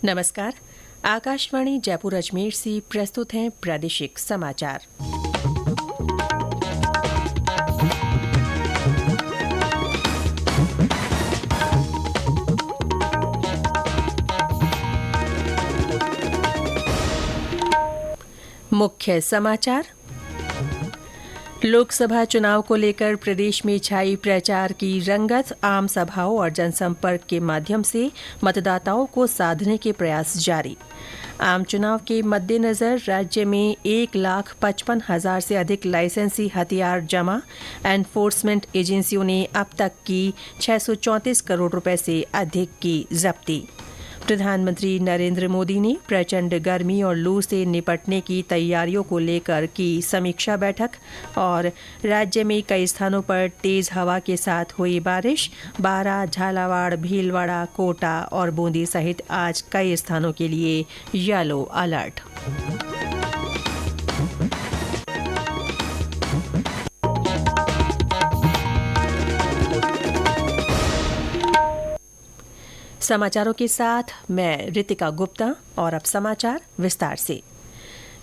नमस्कार। आकाशवाणी जयपुर अजमेर से प्रस्तुत हैं प्रादेशिक समाचार। मुख्य समाचार। लोकसभा चुनाव को लेकर प्रदेश में छाई प्रचार की रंगत। आम सभाओं और जनसंपर्क के माध्यम से मतदाताओं को साधने के प्रयास जारी। आम चुनाव के मद्देनजर राज्य में 1,55,000 से अधिक लाइसेंसी हथियार जमा। एनफोर्समेंट एजेंसियों ने अब तक की 634 करोड़ रुपए से अधिक की जब्ती। प्रधानमंत्री नरेंद्र मोदी ने प्रचंड गर्मी और लू से निपटने की तैयारियों को लेकर की समीक्षा बैठक। और राज्य में कई स्थानों पर तेज हवा के साथ हुई बारिश। बारां, झालावाड़, भीलवाड़ा, कोटा और बूंदी सहित आज कई स्थानों के लिए येलो अलर्ट। समाचारों के साथ मैं रितिका गुप्ता और अब समाचार विस्तार से।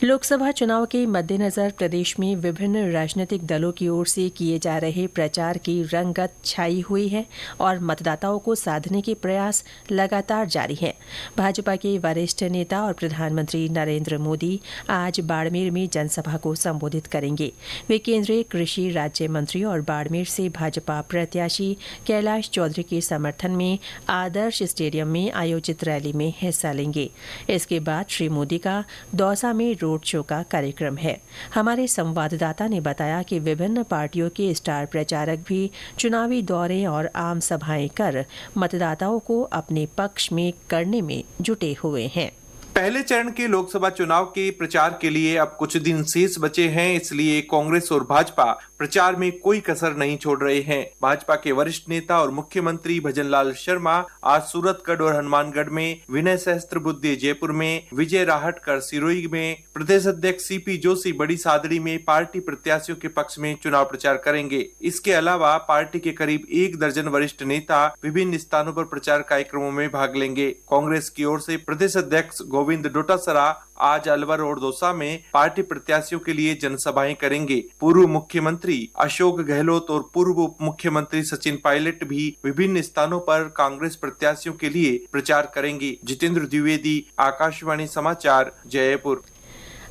लोकसभा चुनाव के मद्देनजर प्रदेश में विभिन्न राजनीतिक दलों की ओर से किए जा रहे प्रचार की रंगत छाई हुई है और मतदाताओं को साधने के प्रयास लगातार जारी हैं। भाजपा के वरिष्ठ नेता और प्रधानमंत्री नरेंद्र मोदी आज बाड़मेर में जनसभा को संबोधित करेंगे। वे केंद्रीय कृषि राज्य मंत्री और बाड़मेर से भाजपा प्रत्याशी कैलाश चौधरी के समर्थन में आदर्श स्टेडियम में आयोजित रैली में हिस्सा लेंगे। इसके बाद श्री मोदी का दौसा में रोड शो का कार्यक्रम है। हमारे संवाददाता ने बताया कि विभिन्न पार्टियों के स्टार प्रचारक भी चुनावी दौरे और आम सभाएं कर मतदाताओं को अपने पक्ष में करने में जुटे हुए हैं। पहले चरण के लोकसभा चुनाव के प्रचार के लिए अब कुछ दिन शेष बचे हैं, इसलिए कांग्रेस और भाजपा प्रचार में कोई कसर नहीं छोड़ रहे हैं। भाजपा के वरिष्ठ नेता और मुख्यमंत्री भजनलाल शर्मा आज सूरतगढ़ और हनुमानगढ़ में, विनय सहस्त्रबुद्धे जयपुर में, विजय राहटकर सिरोही में, प्रदेश अध्यक्ष सीपी जोशी बड़ी सादड़ी में पार्टी प्रत्याशियों के पक्ष में चुनाव प्रचार करेंगे। इसके अलावा पार्टी के करीब 1 दर्जन वरिष्ठ नेता विभिन्न स्थानों पर प्रचार कार्यक्रमों में भाग लेंगे। कांग्रेस की ओर से प्रदेश अध्यक्ष गोविंद डोटासरा आज अलवर और दौसा में पार्टी प्रत्याशियों के लिए जनसभाएं करेंगे। पूर्व मुख्यमंत्री अशोक गहलोत और पूर्व उप मुख्यमंत्री सचिन पायलट भी विभिन्न स्थानों पर कांग्रेस प्रत्याशियों के लिए प्रचार करेंगे। जितेंद्र द्विवेदी, आकाशवाणी समाचार, जयपुर।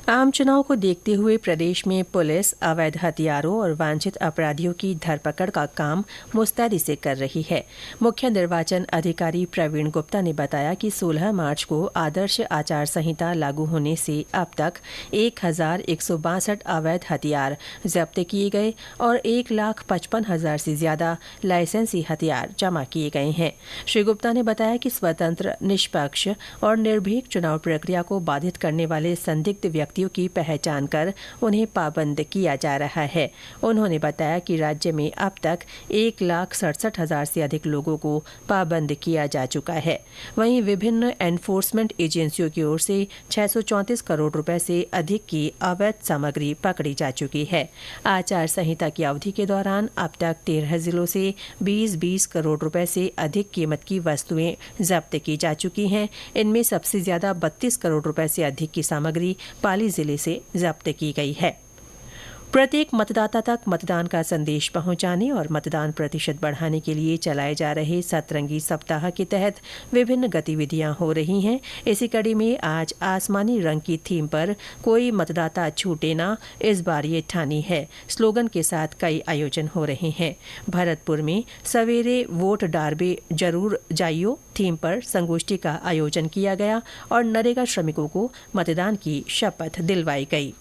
आम चुनाव को देखते हुए प्रदेश में पुलिस अवैध हथियारों और वांछित अपराधियों की धरपकड़ का काम मुस्तैदी से कर रही है। मुख्य निर्वाचन अधिकारी प्रवीण गुप्ता ने बताया कि 16 मार्च को आदर्श आचार संहिता लागू होने से अब तक 1,162 अवैध हथियार जब्त किए गए और 1,55,000 से ज्यादा लाइसेंसी हथियार जमा किए गए हैं। श्री गुप्ता ने बताया कि स्वतंत्र, निष्पक्ष और निर्भीक चुनाव प्रक्रिया को बाधित करने वाले संदिग्ध व्यक्तियों की पहचान कर उन्हें पाबंद किया जा रहा है। उन्होंने बताया कि राज्य में अब तक 1,67,000 से अधिक लोगों को पाबंद किया जा चुका है। वहीं विभिन्न एनफोर्समेंट एजेंसियों की ओर से 634 करोड़ रुपए से अधिक की अवैध सामग्री पकड़ी जा चुकी है। आचार संहिता की अवधि के दौरान अब तक 13 जिलों से 20-20 करोड़ रुपए से अधिक कीमत की वस्तुएं जब्त की जा चुकी हैं। इनमें सबसे ज्यादा 32 करोड़ रुपए से अधिक की सामग्री पाली जिले से जब्त की गई है। प्रत्येक मतदाता तक मतदान का संदेश पहुंचाने और मतदान प्रतिशत बढ़ाने के लिए चलाए जा रहे सतरंगी सप्ताह के तहत विभिन्न गतिविधियां हो रही हैं। इसी कड़ी में आज आसमानी रंग की थीम पर कोई मतदाता छूटे ना, इस बार ये ठानी है स्लोगन के साथ कई आयोजन हो रहे हैं। भरतपुर में सवेरे वोट डारबे जरूर जाइयो थीम पर संगोष्ठी का आयोजन किया गया और नरेगा श्रमिकों को मतदान की शपथ दिलवाई गई।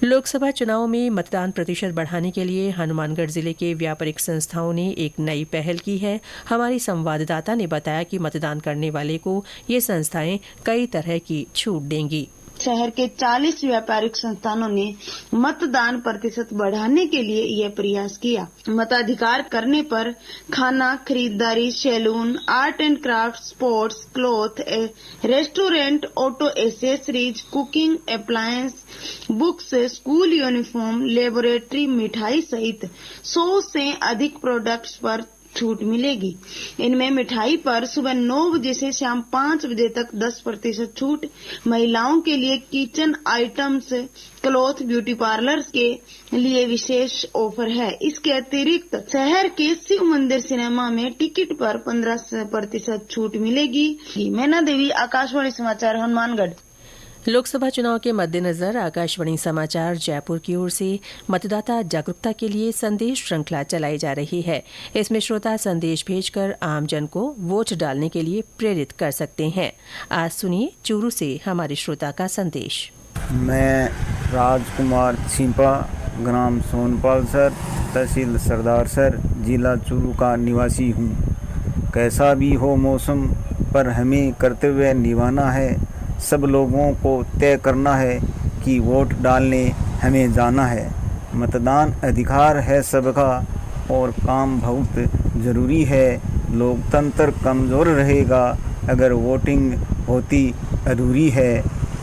लोकसभा चुनाव में मतदान प्रतिशत बढ़ाने के लिए हनुमानगढ़ जिले के व्यापारिक संस्थाओं ने एक नई पहल की है। हमारी संवाददाता ने बताया कि मतदान करने वाले को ये संस्थाएं कई तरह की छूट देंगी। शहर के 40 व्यापारिक संस्थानों ने मतदान प्रतिशत बढ़ाने के लिए यह प्रयास किया। मताधिकार करने पर खाना, खरीदारी, salon, art and craft, sports, cloth, restaurant, auto accessories, cooking appliance, books, school uniform, laboratory, मिठाई सहित 100 से अधिक प्रोडक्ट्स पर छूट मिलेगी। इनमें मिठाई पर सुबह 9 बजे से शाम 5 बजे तक 10% छूट, महिलाओं के लिए kitchen items, cloth, beauty parlours के लिए विशेष ऑफर है। इसके अतिरिक्त शहर के शिव मंदिर सिनेमा में टिकट पर 15% छूट मिलेगी। मैना देवी, आकाशवाणी समाचार, हनुमानगढ़। लोकसभा चुनाव के मद्देनजर आकाशवाणी समाचार जयपुर की ओर से मतदाता जागरूकता के लिए संदेश श्रृंखला चलाई जा रही है। इसमें श्रोता संदेश भेजकर आमजन को वोट डालने के लिए प्रेरित कर सकते हैं। आज सुनिए चूरू से हमारे श्रोता का संदेश। मैं राजकुमार छिंपा, ग्राम सोनपाल सर, तहसील सरदार सर, जिला चूरू का निवासी हूँ। कैसा भी हो मौसम, पर हमें कर्तव्य निभाना है। सब लोगों को तय करना है कि वोट डालने हमें जाना है। मतदान अधिकार है सबका और काम बहुत ज़रूरी है। लोकतंत्र कमज़ोर रहेगा अगर वोटिंग होती अधूरी है।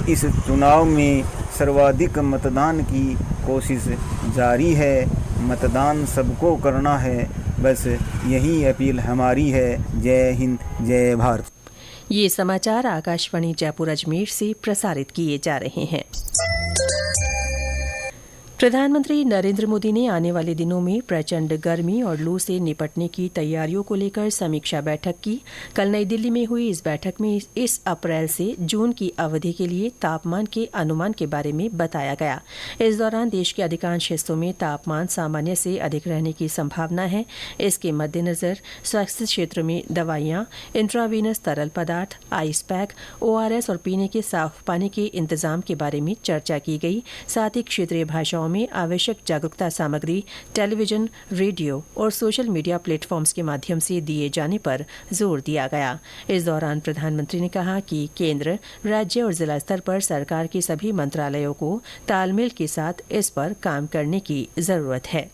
इस चुनाव में सर्वाधिक मतदान की कोशिश जारी है। मतदान सबको करना है, बस यही अपील हमारी है। जय हिंद, जय भारत। ये समाचार आकाशवाणी जयपुर अजमेर से प्रसारित किए जा रहे हैं। प्रधानमंत्री नरेंद्र मोदी ने आने वाले दिनों में प्रचंड गर्मी और लू से निपटने की तैयारियों को लेकर समीक्षा बैठक की। कल नई दिल्ली में हुई इस बैठक में इस अप्रैल से जून की अवधि के लिए तापमान के अनुमान के बारे में बताया गया। इस दौरान देश के अधिकांश हिस्सों में तापमान सामान्य से अधिक रहने की संभावना है। इसके मद्देनजर स्वास्थ्य क्षेत्र में दवाइयां, इंट्रावीनस तरल पदार्थ, आइस पैक, ORS और पीने के साफ पानी के इंतजाम के बारे में चर्चा की गई। साथ ही क्षेत्रीय भाषाओं में आवश्यक जागरूकता सामग्री टेलीविजन, रेडियो और सोशल मीडिया प्लेटफॉर्म्स के माध्यम से दिए जाने पर जोर दिया गया। इस दौरान प्रधानमंत्री ने कहा कि केंद्र, राज्य और जिला स्तर पर सरकार के सभी मंत्रालयों को तालमेल के साथ इस पर काम करने की जरूरत है।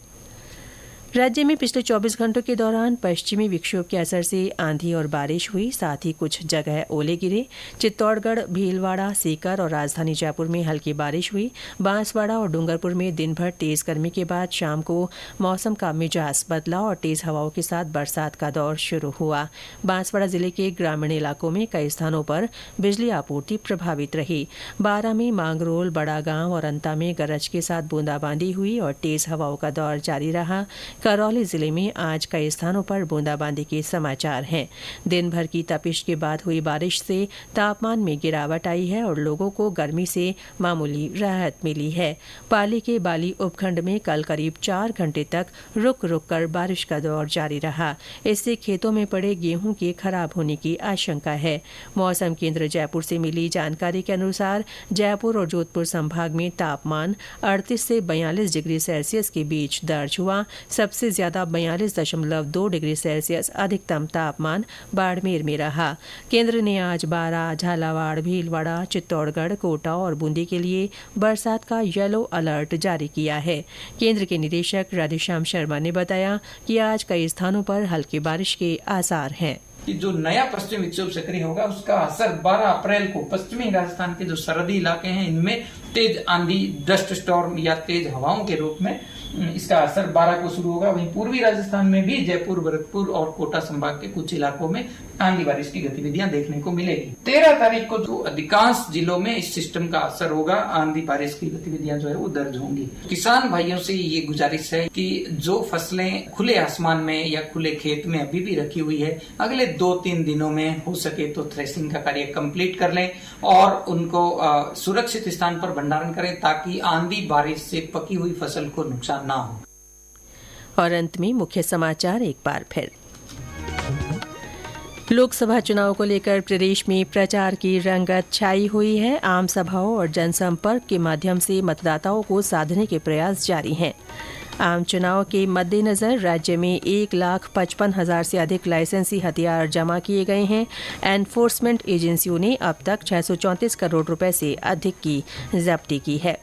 राज्य में पिछले 24 घंटों के दौरान पश्चिमी विक्षोभ के असर से आंधी और बारिश हुई। साथ ही कुछ जगह ओले गिरे। चित्तौड़गढ़, भीलवाड़ा, सीकर और राजधानी जयपुर में हल्की बारिश हुई। बांसवाड़ा और डूंगरपुर में दिन भर तेज गर्मी के बाद शाम को मौसम का मिजाज बदला और तेज हवाओं के साथ बरसात का दौर शुरू हुआ। बांसवाड़ा जिले के ग्रामीण इलाकों में कई स्थानों पर बिजली आपूर्ति प्रभावित रही। बारां में मांगरोल, बड़ा गांव और अंता में गरज के साथ बूंदाबांदी हुई और तेज हवाओं का दौर जारी रहा। करौली जिले में आज कई स्थानों पर बूंदाबांदी के समाचार हैं। दिन भर की तपिश के बाद हुई बारिश से तापमान में गिरावट आई है और लोगों को गर्मी से मामूली राहत मिली है। पाली के बाली उपखंड में कल करीब 4 घंटे तक रुक रुक कर बारिश का दौर जारी रहा। इससे खेतों में पड़े गेहूं के खराब होने की आशंका है। मौसम केंद्र जयपुर से मिली जानकारी के अनुसार जयपुर और जोधपुर संभाग में तापमान 38 से 42 डिग्री सेल्सियस के बीच दर्ज हुआ। सबसे ज्यादा 42.2 डिग्री सेल्सियस अधिकतम तापमान बाड़मेर में रहा। केंद्र ने आज बारां, झालावाड़, भीलवाड़ा, चित्तौड़गढ़, कोटा और बूंदी के लिए बरसात का येलो अलर्ट जारी किया है। केंद्र के निदेशक राधेश्याम शर्मा ने बताया कि आज कई स्थानों पर हल्की बारिश के आसार हैं। कि जो नया पश्चिमी विक्षोभ सक्रिय होगा उसका असर 12 अप्रैल को पश्चिमी राजस्थान के जो सरहदी इलाके हैं इनमें तेज आंधी, डस्ट स्टॉर्म या तेज हवाओं के रूप में इसका असर 12 को शुरू होगा। वहीं पूर्वी राजस्थान में भी जयपुर, भरतपुर और कोटा संभाग के कुछ इलाकों में आंधी बारिश की गतिविधियां देखने को मिलेगी। 13 तारीख को जो अधिकांश जिलों में इस सिस्टम का असर होगा, आंधी बारिश की गतिविधियां जो है वो दर्ज होंगी। किसान भाइयों से ये गुजारिश है कि जो फसलें खुले आसमान में या खुले खेत में अभी भी रखी हुई है, अगले 2-3 दिनों में हो सके तो थ्रेसिंग का कार्य कंप्लीट कर लें और उनको सुरक्षित स्थान पर भंडारण करें ताकि आंधी बारिश से पकी हुई फसल को नुकसान ना हो। और अंत में मुख्य समाचार एक बार फिर। लोकसभा चुनाव को लेकर प्रदेश में प्रचार की रंगत छाई हुई है। आम सभाओं और जनसंपर्क के माध्यम से मतदाताओं को साधने के प्रयास जारी हैं। आम चुनाव के मद्देनजर राज्य में 1,55,000 से अधिक लाइसेंसी हथियार जमा किए गए हैं। एनफोर्समेंट एजेंसियों ने अब तक 634 करोड़ रुपए से अधिक की जब्ती की है।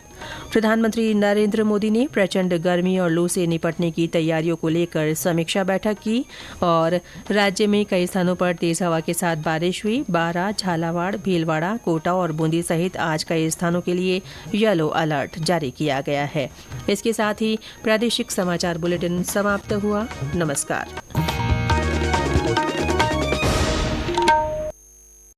प्रधानमंत्री नरेंद्र मोदी ने प्रचंड गर्मी और लू से निपटने की तैयारियों को लेकर समीक्षा बैठक की और राज्य में कई स्थानों पर तेज हवा के साथ बारिश हुई। बारां, झालावाड़, भीलवाड़ा, कोटा और बूंदी सहित आज कई स्थानों के लिए येलो अलर्ट जारी किया गया है। इसके साथ ही प्रादेशिक समाचार बुलेटिन समाप्त हुआ। नमस्कार।